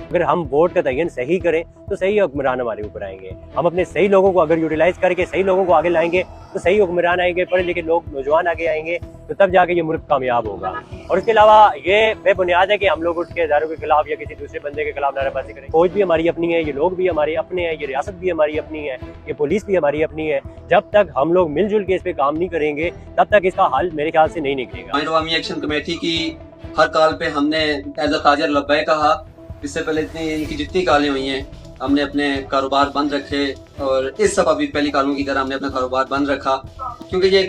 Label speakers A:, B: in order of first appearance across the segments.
A: अगर हम वोट का तयन सही करें तो सही हुक्मरान हमारे ऊपर आएंगे। हम अपने सही लोगों को अगर यूटिलाइज करके सही लोगों को आगे लाएंगे तो सही हुक्मरान आएंगे, पढ़े लिखे लोग नौजवान आगे आएंगे, तो तब जाके ये मुल्क कामयाब होगा। और उसके अलावा ये बेबुनियाद है कि हम लोग उठ के हजारों के खिलाफ या किसी दूसरे बंदे के खिलाफ नारेबाजी करें। फौज भी हमारी अपनी है, ये लोग भी हमारे अपने हैं, ये रियासत भी हमारी अपनी है, ये पुलिस भी हमारी अपनी है। जब तक हम लोग मिलजुल के इस पे काम नहीं करेंगे तब तक इसका हल मेरे ख्याल से नहीं निकलेगा।
B: अवामी एक्शन कमेटी की हर कॉल पे हमने एज अ ताजर लब्बैक कहा। इससे पहले इनकी जितनी कॉलें हुई हैं हमने अपने कारोबार बंद रखे, और इस सब अभी पहली कॉलों की तरह हमने अपना कारोबार बंद रखा, क्योंकि ये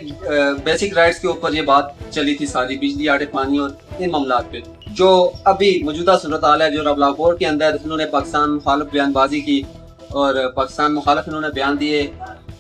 B: बेसिक राइट्स के ऊपर ये बात चली थी सारी, बिजली, आड़े, पानी और इन मामलों पे। जो अभी मौजूदा सूरत हाल है, जो रबलापुर के अंदर इन्होंने पाकिस्तान मुखालिफ बयानबाजी की और पाकिस्तान मुखालिफ इन्होंने बयान दिए,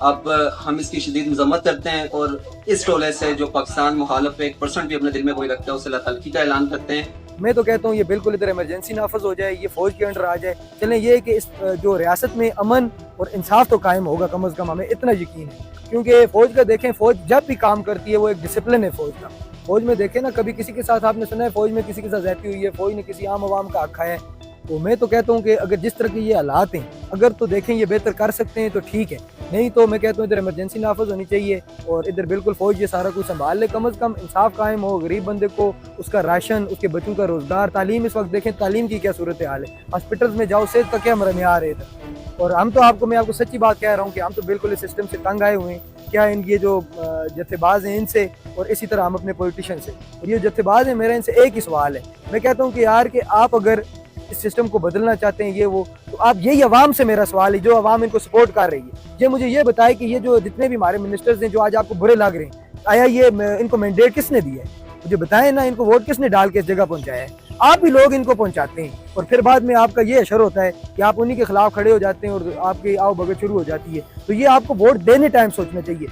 B: अब हम इसकी शदीद मजम्मत करते हैं और इस टोले से जो पाकिस्तान मुखालिफ 1% भी अपने दिल में कोई रखता है उसे तलखी का ऐलान करते हैं।
C: मैं तो कहता हूँ ये बिल्कुल इधर इमरजेंसी नाफज हो जाए, ये फौज के अंडर आ जाए। चलें, ये कि इस जो रियासत में अमन और इंसाफ तो कायम होगा, कम अज़ कम हमें इतना यकीन है। क्योंकि फौज का देखें, फौज जब भी काम करती है वो एक डिसिप्लिन है फौज का। फौज में देखें ना, कभी किसी के साथ आपने सुना है फौज में किसी के साथ ज्यादती हुई है, फौज ने किसी आम आवाम का हक खाया है? तो मैं तो कहता हूँ कि अगर जिस तरह के ये हालात हैं, अगर तो देखें ये बेहतर कर सकते हैं तो ठीक है, नहीं तो मैं कहता हूँ इधर इमरजेंसी नाफज होनी चाहिए और इधर बिल्कुल फौज ये सारा कुछ संभाल ले। कम अज़ कम इंसाफ कायम हो, गरीब बंदे को उसका राशन, उसके बच्चों का रोजगार, तालीम। इस वक्त देखें तालीम की क्या सूरत हाल है, हॉस्पिटल्स में जाओ, सेहत का क्या मरमियार है इधर। और हम तो मैं आपको सच्ची बात कह रहा हूँ कि हम तो बिल्कुल इस सिस्टम से तंग आए हुए हैं। क्या इनके जो जत्थेबाज हैं इनसे, और इसी तरह हम अपने पॉलिटिशियन से, और ये जत्थेबाज हैं, मेरा इनसे एक ही सवाल है। मैं कहता हूँ कि यार कि आप अगर इस सिस्टम को बदलना चाहते हैं, ये वो, तो आप यही अवाम से मेरा सवाल है, जो अवाम इनको सपोर्ट कर रही है, ये मुझे ये बताए कि ये जो जितने भी हमारे मिनिस्टर्स हैं जो आज आपको बुरे लग रहे हैं, आया ये इनको मैंडेट किसने दिया है? मुझे बताएं ना, इनको वोट किसने डाल के इस जगह पहुंचाया है? आप ही लोग इनको पहुंचाते हैं और फिर बाद में आपका ये असर होता है कि आप उन्हीं के खिलाफ खड़े हो जाते हैं और आपकी आओ भगत शुरू हो जाती है। तो ये आपको वोट देने टाइम सोचना चाहिए।